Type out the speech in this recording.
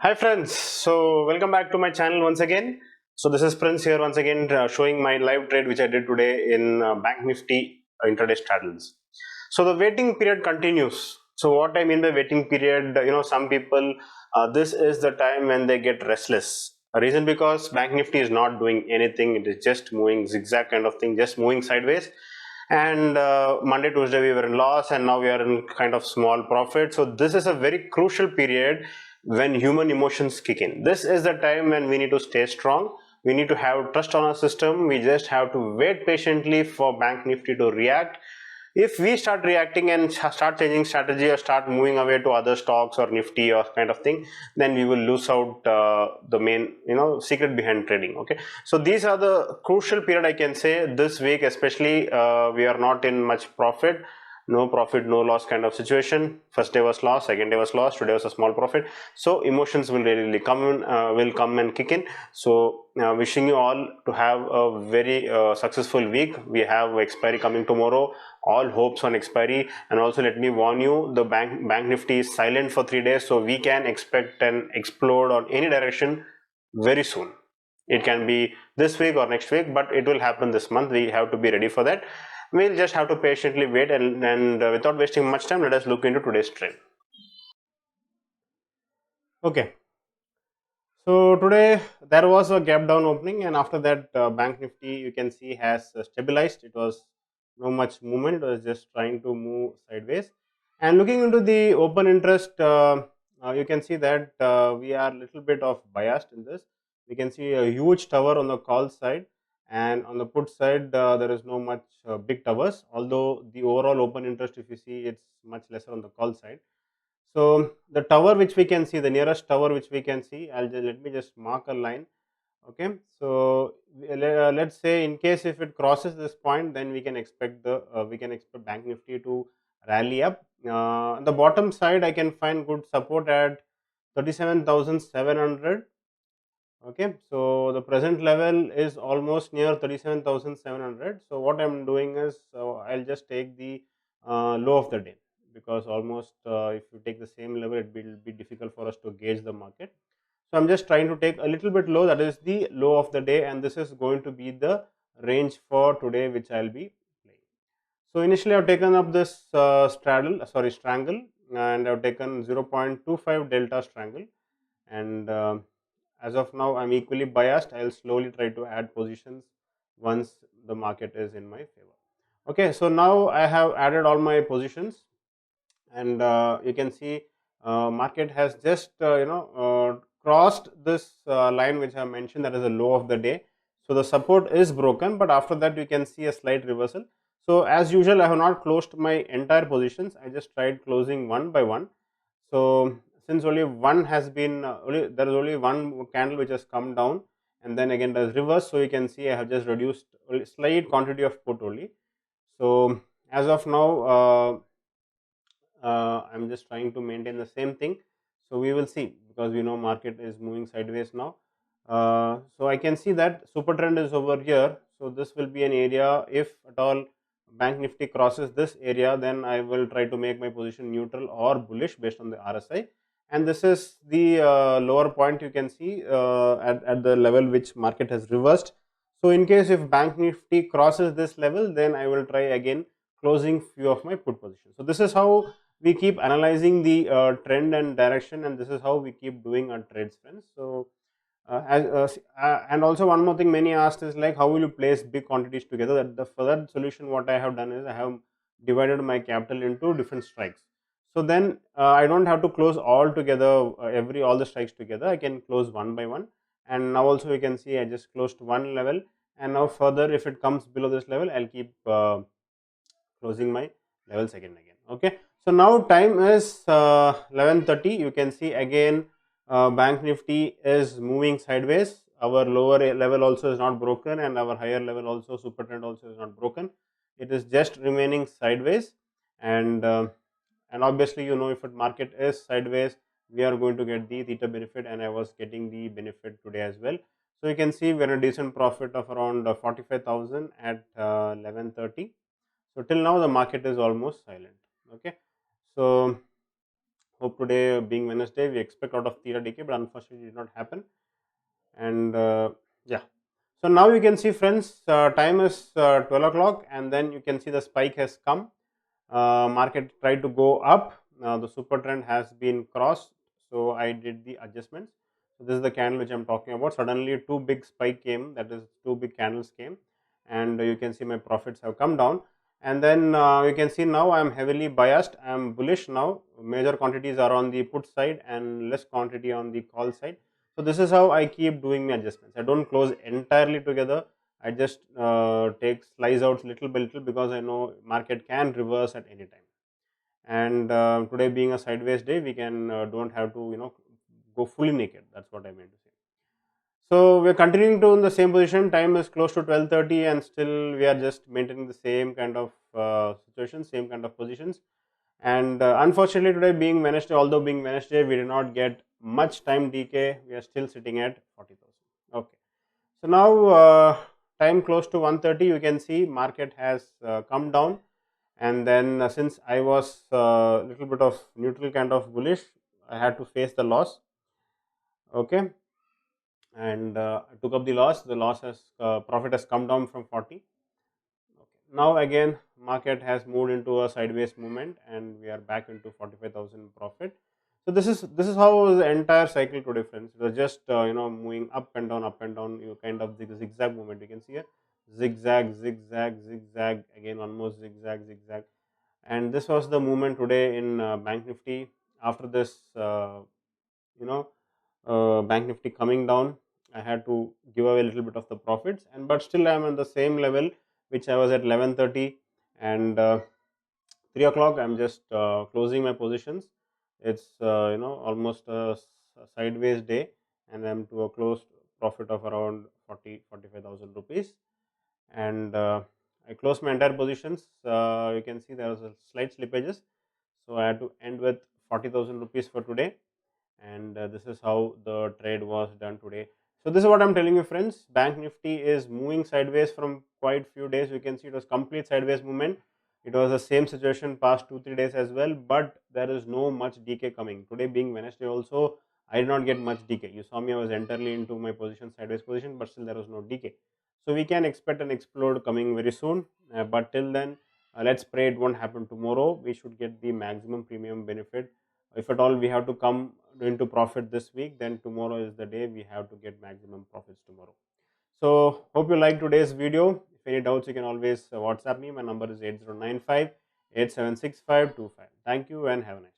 Hi friends, so welcome back to my channel once again. So this is Prince here once again showing my live trade which I did today in Banknifty Intraday straddles. So the waiting period continues. So what I mean by waiting period, some people, this is the time when they get restless. A reason because Bank Nifty is not doing anything, it is just moving zigzag kind of thing, just moving sideways. And Monday, Tuesday we were in loss and now we are in kind of small profit. So this is a very crucial period when human emotions kick in. This is the time when we need to stay strong. We need to have trust on our system. We just have to wait patiently for Bank Nifty to react. If we start reacting and start changing strategy or start moving away to other stocks or Nifty or kind of thing, then we will lose out the main secret behind trading. Okay, so these are the crucial period I can say this week, especially we are not in much profit, no profit no loss kind of situation. First day was loss, second day was loss, today was a small profit. So emotions will really come in, will come and kick in. So wishing you all to have a very successful week. We have expiry coming tomorrow, all hopes on expiry. And also let me warn you, the bank nifty is silent for 3 days, so we can expect an explode on any direction very soon. It can be this week or next week, but it will happen this month. We have to be ready for that. We'll just have to patiently wait, and without wasting much time, let us look into today's trend. Okay, so today there was a gap down opening, and after that, Bank Nifty you can see has stabilized. It was no much movement; it was just trying to move sideways. And looking into the open interest, you can see that we are a little bit of biased in this. We can see a huge tower on the call side, and on the put side there is no much big towers. Although the overall open interest, if you see, it's much lesser on the call side. So the tower which we can see, the nearest tower which we can see, let me just mark a line. Okay, so let's say in case if it crosses this point, then we can expect Bank Nifty to rally up. On the bottom side, I can find good support at 37,700. Okay, so the present level is almost near 37,700. So what I'm doing is I'll just take the low of the day, because almost if you take the same level, it will be difficult for us to gauge the market. So I'm just trying to take a little bit low, that is the low of the day, and this is going to be the range for today which I'll be playing. So initially I've taken up this strangle, and I've taken 0.25 delta strangle, and as of now I'm equally biased. I'll slowly try to add positions once the market is in my favor. Okay, so now I have added all my positions, and you can see market has just crossed this line which I mentioned, that is the low of the day. So the support is broken, but after that you can see a slight reversal. So as usual, I have not closed my entire positions. I just tried closing one by one. So since only one has been there is only one candle which has come down and then again does reverse, so you can see I have just reduced only slight quantity of put only. So as of now I'm just trying to maintain the same thing. So we will see, because we know market is moving sideways now. So I can see that super trend is over here. So this will be an area, if at all Bank Nifty crosses this area, then I will try to make my position neutral or bullish based on the RSI. And this is the lower point, you can see at the level which market has reversed. So in case if Bank Nifty crosses this level, then I will try again closing few of my put positions. So this is how we keep analyzing the trend and direction, and this is how we keep doing our trades, friends. So and also one more thing many asked is like, how will you place big quantities together? That the for that solution, what I have done is I have divided my capital into different strikes. So then I don't have to close all together, all the strikes together. I can close one by one. And now also you can see I just closed one level, and now further if it comes below this level, I'll keep closing my levels again. Okay, so now time is 11:30. You can see again Bank Nifty is moving sideways. Our lower level also is not broken, and our higher level also, super trend also, is not broken. It is just remaining sideways, and obviously, if the market is sideways, we are going to get the theta benefit, and I was getting the benefit today as well. So you can see we're a decent profit of around 45,000 at 11:30. So till now the market is almost silent. Okay, so Hope today being Wednesday, we expect a lot of theta decay, but unfortunately it did not happen. And yeah, so now you can see friends, time is 12 o'clock, and then you can see the spike has come. Market tried to go up, the super trend has been crossed, so I did the adjustments. So this is the candle which I'm talking about. Suddenly two big spike came, that is two big candles came, and you can see my profits have come down. And then you can see now I am heavily biased, I am bullish now. Major quantities are on the put side and less quantity on the call side. So this is how I keep doing my adjustments. I don't close entirely together. I just take slice out little by little, because I know market can reverse at any time. And today being a sideways day, we can don't have to go fully naked. That's what I meant to say. So we are continuing to in the same position. Time is close to 12:30, and still we are just maintaining the same kind of situation, same kind of positions. And unfortunately, today being Wednesday, although being Wednesday, we did not get much time decay. We are still sitting at 40,000. Okay. So now time close to 1:30, you can see market has come down, and then since I was little bit of neutral kind of bullish, I had to face the loss. Okay, and I took up the loss. The loss has profit has come down from 40. Okay. Now again, market has moved into a sideways movement, and we are back into 45,000 profit. So this is how the entire cycle today, friends. It was just moving up and down, up and down. You kind of zigzag movement. You can see here, zigzag, zigzag, zigzag. Again, one more zigzag, zigzag. And this was the movement today in Bank Nifty. After this, you know, Bank Nifty coming down, I had to give away a little bit of the profits, and but still I am on the same level which I was at 11:30, and 3 o'clock. I'm just closing my positions. It's almost a sideways day, and I'm to a closed profit of around 45,000 rupees. And I closed my entire positions. You can see there was a slight slippages, so I had to end with 40,000 rupees for today. And this is how the trade was done today. So this is what I'm telling you, friends. Bank Nifty is moving sideways from quite few days. You can see it was complete sideways movement. It was the same situation past 2-3 days as well, but there is no much decay coming today being Wednesday. Also, I did not get much decay. You saw me, I was entirely into my position, sideways position, but still there was no decay. So we can expect an explode coming very soon, but till then, let's pray it won't happen tomorrow. We should get the maximum premium benefit. If at all we have to come into profit this week, then tomorrow is the day we have to get maximum profits tomorrow. So hope you like today's video. If any doubts, you can always WhatsApp me. My number is 8095 876525. Thank you and have a nice day.